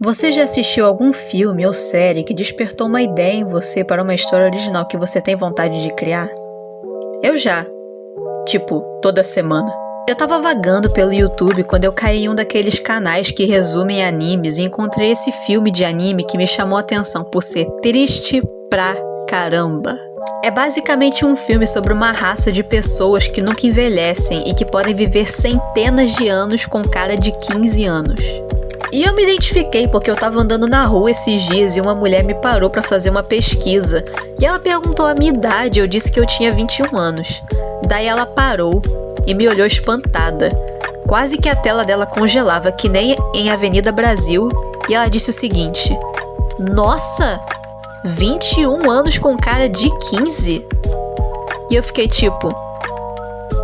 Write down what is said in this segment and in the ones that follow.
Você já assistiu algum filme ou série que despertou uma ideia em você para uma história original que você tem vontade de criar? Eu já. Tipo, toda semana. Eu tava vagando pelo YouTube quando eu caí em um daqueles canais que resumem animes e encontrei esse filme de anime que me chamou a atenção por ser triste pra caramba. É basicamente um filme sobre uma raça de pessoas que nunca envelhecem e que podem viver centenas de anos com cara de 15 anos. E eu me identifiquei porque eu tava andando na rua esses dias e uma mulher me parou pra fazer uma pesquisa. E ela perguntou a minha idade e eu disse que eu tinha 21 anos. Daí ela parou e me olhou espantada. Quase que a tela dela congelava, que nem em Avenida Brasil. E ela disse o seguinte: Nossa! 21 anos com cara de 15? E eu fiquei tipo,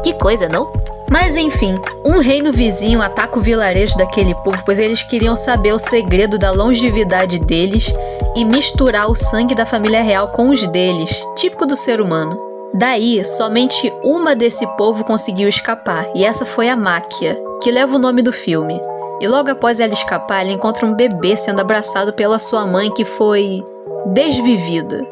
que coisa, não? Mas enfim, um reino vizinho ataca o vilarejo daquele povo, pois eles queriam saber o segredo da longevidade deles e misturar o sangue da família real com os deles, típico do ser humano. Daí, somente uma desse povo conseguiu escapar, e essa foi a Máquia, que leva o nome do filme. E logo após ela escapar, ela encontra um bebê sendo abraçado pela sua mãe que foi desvivida.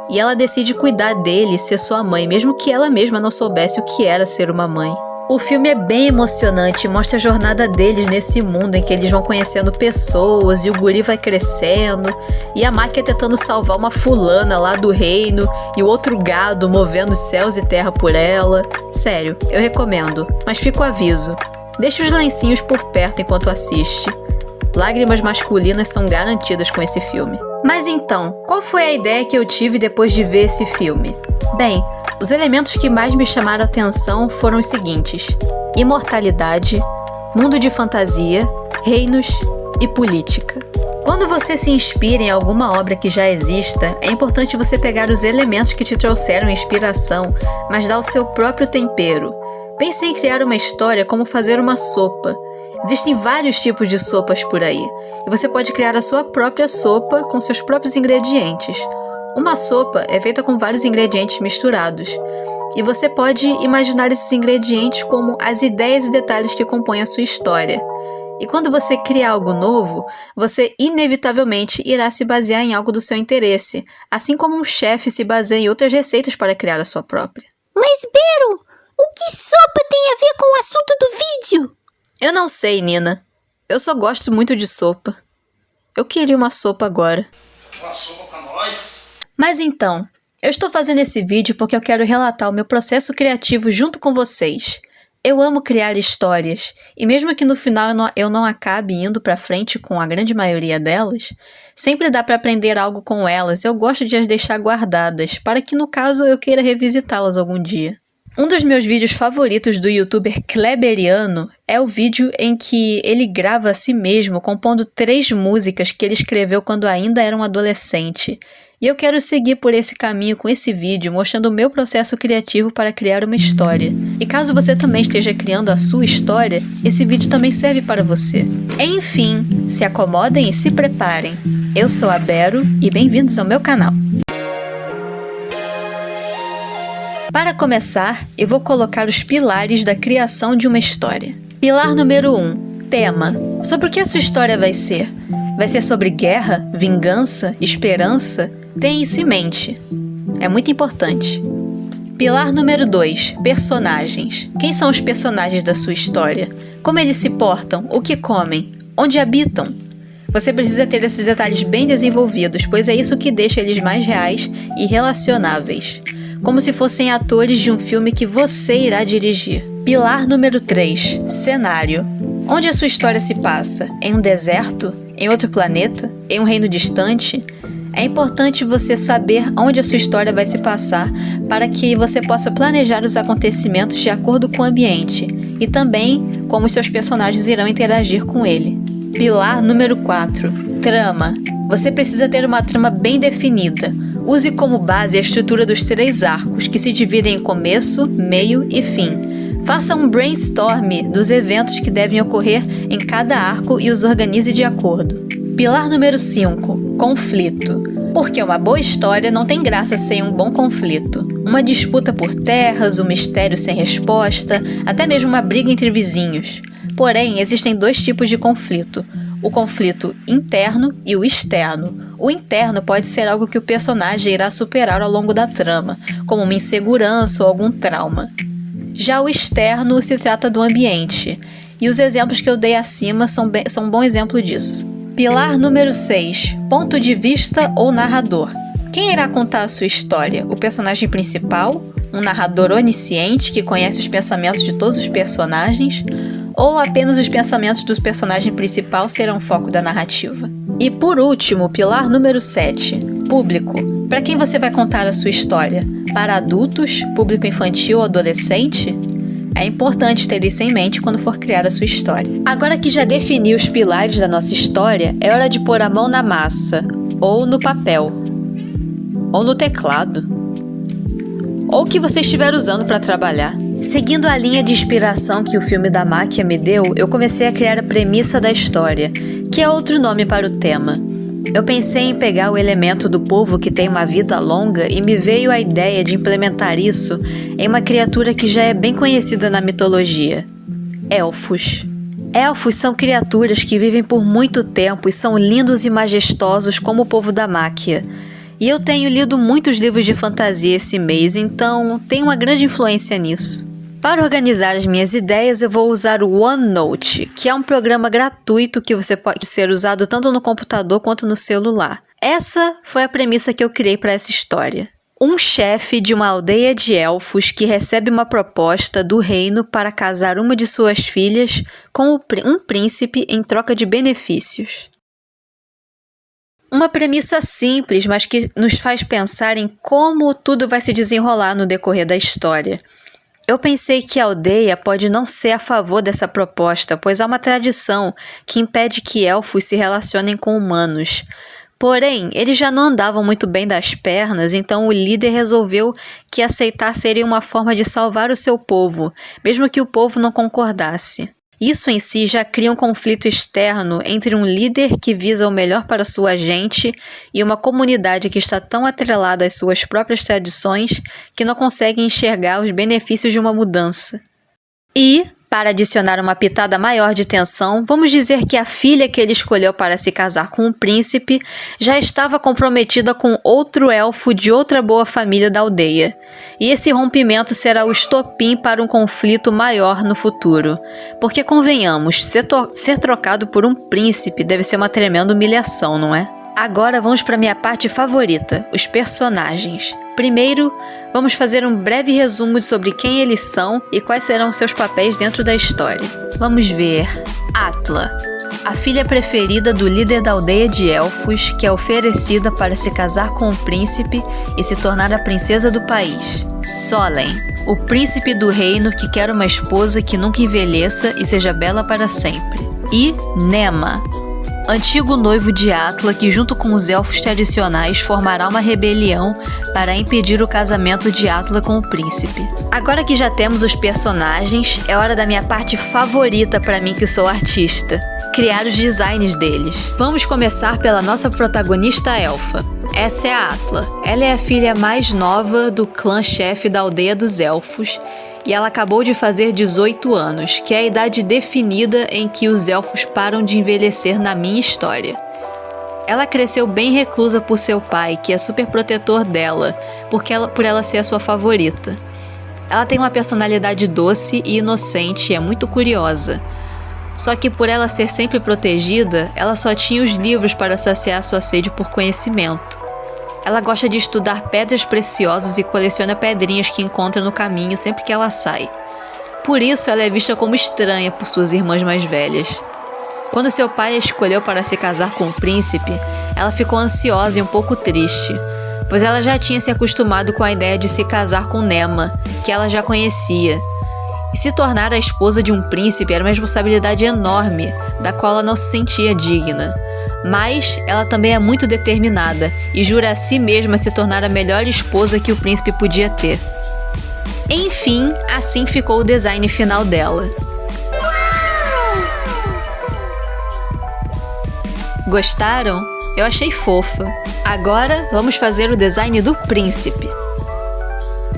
E ela decide cuidar dele e ser sua mãe, mesmo que ela mesma não soubesse o que era ser uma mãe. O filme é bem emocionante e mostra a jornada deles nesse mundo em que eles vão conhecendo pessoas e o guri vai crescendo e a Máquia tentando salvar uma fulana lá do reino e o outro gado movendo céus e terra por ela. Sério, eu recomendo, mas fica o aviso, deixa os lencinhos por perto enquanto assiste. Lágrimas masculinas são garantidas com esse filme. Mas então, qual foi a ideia que eu tive depois de ver esse filme? Bem, os elementos que mais me chamaram a atenção foram os seguintes: imortalidade, mundo de fantasia, reinos e política. Quando você se inspira em alguma obra que já exista, é importante você pegar os elementos que te trouxeram inspiração, mas dar o seu próprio tempero. Pense em criar uma história como fazer uma sopa. Existem vários tipos de sopas por aí, e você pode criar a sua própria sopa com seus próprios ingredientes. Uma sopa é feita com vários ingredientes misturados, e você pode imaginar esses ingredientes como as ideias e detalhes que compõem a sua história. E quando você cria algo novo, você inevitavelmente irá se basear em algo do seu interesse, assim como um chefe se baseia em outras receitas para criar a sua própria. Mas, Bero, o que sopa tem a ver com o assunto do vídeo? Eu não sei, Nina. Eu só gosto muito de sopa. Eu queria uma sopa agora. Uma sopa pra nós? Mas então, eu estou fazendo esse vídeo porque eu quero relatar o meu processo criativo junto com vocês. Eu amo criar histórias, e mesmo que no final eu não acabe indo pra frente com a grande maioria delas, sempre dá pra aprender algo com elas. Eu gosto de as deixar guardadas, para que no caso eu queira revisitá-las algum dia. Um dos meus vídeos favoritos do youtuber Kleberiano é o vídeo em que ele grava a si mesmo compondo 3 músicas que ele escreveu quando ainda era um adolescente. E eu quero seguir por esse caminho com esse vídeo, mostrando o meu processo criativo para criar uma história. E caso você também esteja criando a sua história, esse vídeo também serve para você. Enfim, se acomodem e se preparem. Eu sou a Bero e bem-vindos ao meu canal. Para começar, eu vou colocar os pilares da criação de uma história. Pilar número 1, tema. Sobre o que a sua história vai ser? Vai ser sobre guerra, vingança, esperança? Tenha isso em mente. É muito importante. Pilar número 2, personagens. Quem são os personagens da sua história? Como eles se portam? O que comem? Onde habitam? Você precisa ter esses detalhes bem desenvolvidos, pois é isso que deixa eles mais reais e relacionáveis. Como se fossem atores de um filme que você irá dirigir. Pilar número 3, cenário. Onde a sua história se passa? Em um deserto? Em outro planeta? Em um reino distante? É importante você saber onde a sua história vai se passar para que você possa planejar os acontecimentos de acordo com o ambiente e também como os seus personagens irão interagir com ele. Pilar número 4, trama. Você precisa ter uma trama bem definida. Use como base a estrutura dos 3 arcos, que se dividem em começo, meio e fim. Faça um brainstorm dos eventos que devem ocorrer em cada arco e os organize de acordo. Pilar número 5, conflito. Porque uma boa história não tem graça sem um bom conflito. Uma disputa por terras, um mistério sem resposta, até mesmo uma briga entre vizinhos. Porém, existem 2 tipos de conflito. o conflito interno e o externo. O interno pode ser algo que o personagem irá superar ao longo da trama, como uma insegurança ou algum trauma. Já o externo se trata do ambiente, e os exemplos que eu dei acima são um bom exemplo disso. Pilar número 6. Ponto de vista ou narrador. Quem irá contar a sua história? O personagem principal? Um narrador onisciente que conhece os pensamentos de todos os personagens? Ou apenas os pensamentos do personagem principal serão o foco da narrativa? E por último, pilar número 7. Público. Para quem você vai contar a sua história? Para adultos, público infantil ou adolescente? É importante ter isso em mente quando for criar a sua história. Agora que já defini os pilares da nossa história, é hora de pôr a mão na massa, ou no papel, ou no teclado, ou o que você estiver usando para trabalhar. Seguindo a linha de inspiração que o filme da máquina me deu, eu comecei a criar a premissa da história, que é outro nome para o tema. Eu pensei em pegar o elemento do povo que tem uma vida longa e me veio a ideia de implementar isso em uma criatura que já é bem conhecida na mitologia: elfos. Elfos são criaturas que vivem por muito tempo e são lindos e majestosos como o povo da máquina. E eu tenho lido muitos livros de fantasia esse mês, então tem uma grande influência nisso. Para organizar as minhas ideias, eu vou usar o OneNote, que é um programa gratuito que você pode ser usado tanto no computador quanto no celular. Essa foi a premissa que eu criei para essa história. Um chefe de uma aldeia de elfos que recebe uma proposta do reino para casar uma de suas filhas com um príncipe em troca de benefícios. Uma premissa simples, mas que nos faz pensar em como tudo vai se desenrolar no decorrer da história. Eu pensei que a aldeia pode não ser a favor dessa proposta, pois há uma tradição que impede que elfos se relacionem com humanos. Porém, eles já não andavam muito bem das pernas, então o líder resolveu que aceitar seria uma forma de salvar o seu povo, mesmo que o povo não concordasse. Isso em si já cria um conflito externo entre um líder que visa o melhor para sua gente e uma comunidade que está tão atrelada às suas próprias tradições que não consegue enxergar os benefícios de uma mudança. E, para adicionar uma pitada maior de tensão, vamos dizer que a filha que ele escolheu para se casar com o príncipe já estava comprometida com outro elfo de outra boa família da aldeia. E esse rompimento será o estopim para um conflito maior no futuro. Porque, convenhamos, ser trocado por um príncipe deve ser uma tremenda humilhação, não é? Agora vamos para a minha parte favorita, os personagens. Primeiro, vamos fazer um breve resumo sobre quem eles são e quais serão seus papéis dentro da história. Vamos ver. Atla, a filha preferida do líder da aldeia de elfos, que é oferecida para se casar com o príncipe e se tornar a princesa do país. Solen, o príncipe do reino que quer uma esposa que nunca envelheça e seja bela para sempre. E Nema, antigo noivo de Atla que junto com os elfos tradicionais formará uma rebelião para impedir o casamento de Atla com o príncipe. Agora que já temos os personagens, é hora da minha parte favorita para mim que sou artista: criar os designs deles. Vamos começar pela nossa protagonista elfa. Essa é a Atla. Ela é a filha mais nova do clã-chefe da aldeia dos elfos e ela acabou de fazer 18 anos, que é a idade definida em que os elfos param de envelhecer na minha história. Ela cresceu bem reclusa por seu pai, que é super protetor dela, por ela ser a sua favorita. Ela tem uma personalidade doce e inocente e é muito curiosa. Só que por ela ser sempre protegida, ela só tinha os livros para saciar sua sede por conhecimento. Ela gosta de estudar pedras preciosas e coleciona pedrinhas que encontra no caminho sempre que ela sai. Por isso, ela é vista como estranha por suas irmãs mais velhas. Quando seu pai a escolheu para se casar com o príncipe, ela ficou ansiosa e um pouco triste, pois ela já tinha se acostumado com a ideia de se casar com Nema, que ela já conhecia. E se tornar a esposa de um príncipe era uma responsabilidade enorme, da qual ela não se sentia digna. Mas ela também é muito determinada e jura a si mesma se tornar a melhor esposa que o príncipe podia ter. Enfim, assim ficou o design final dela. Gostaram? Eu achei fofa. Agora vamos fazer o design do príncipe.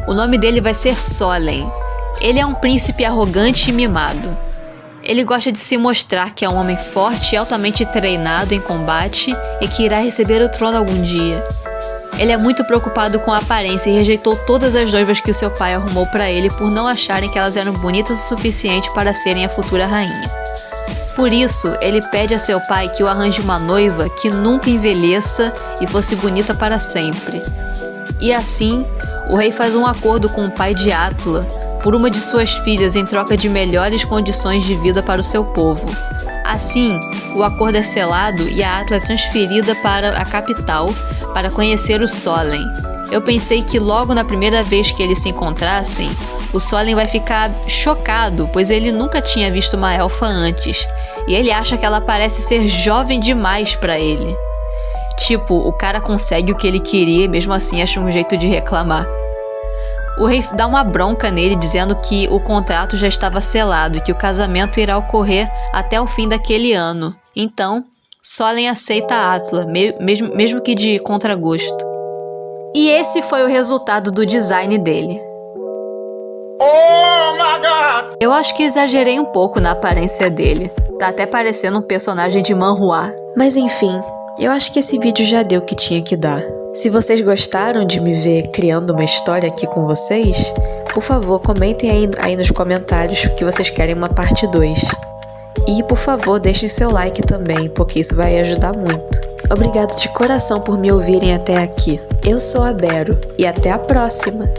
O nome dele vai ser Solen. Ele é um príncipe arrogante e mimado. Ele gosta de se mostrar que é um homem forte e altamente treinado em combate e que irá receber o trono algum dia. Ele é muito preocupado com a aparência e rejeitou todas as noivas que o seu pai arrumou para ele por não acharem que elas eram bonitas o suficiente para serem a futura rainha. Por isso, ele pede a seu pai que o arranje uma noiva que nunca envelheça e fosse bonita para sempre. E assim, o rei faz um acordo com o pai de Atla por uma de suas filhas em troca de melhores condições de vida para o seu povo. Assim, o acordo é selado e a Atla é transferida para a capital para conhecer o Solen. Eu pensei que logo na primeira vez que eles se encontrassem, o Solen vai ficar chocado, pois ele nunca tinha visto uma elfa antes, e ele acha que ela parece ser jovem demais para ele. Tipo, o cara consegue o que ele queria e mesmo assim acha um jeito de reclamar. O rei dá uma bronca nele dizendo que o contrato já estava selado e que o casamento irá ocorrer até o fim daquele ano. Então, Solen aceita a Atla, mesmo que de contragosto. E esse foi o resultado do design dele. Oh my God! Eu acho que exagerei um pouco na aparência dele. Tá até parecendo um personagem de manhua. Mas enfim, eu acho que esse vídeo já deu o que tinha que dar. Se vocês gostaram de me ver criando uma história aqui com vocês, por favor, comentem aí nos comentários que vocês querem uma parte 2. E, por favor, deixem seu like também, porque isso vai ajudar muito. Obrigado de coração por me ouvirem até aqui. Eu sou a Bero e até a próxima!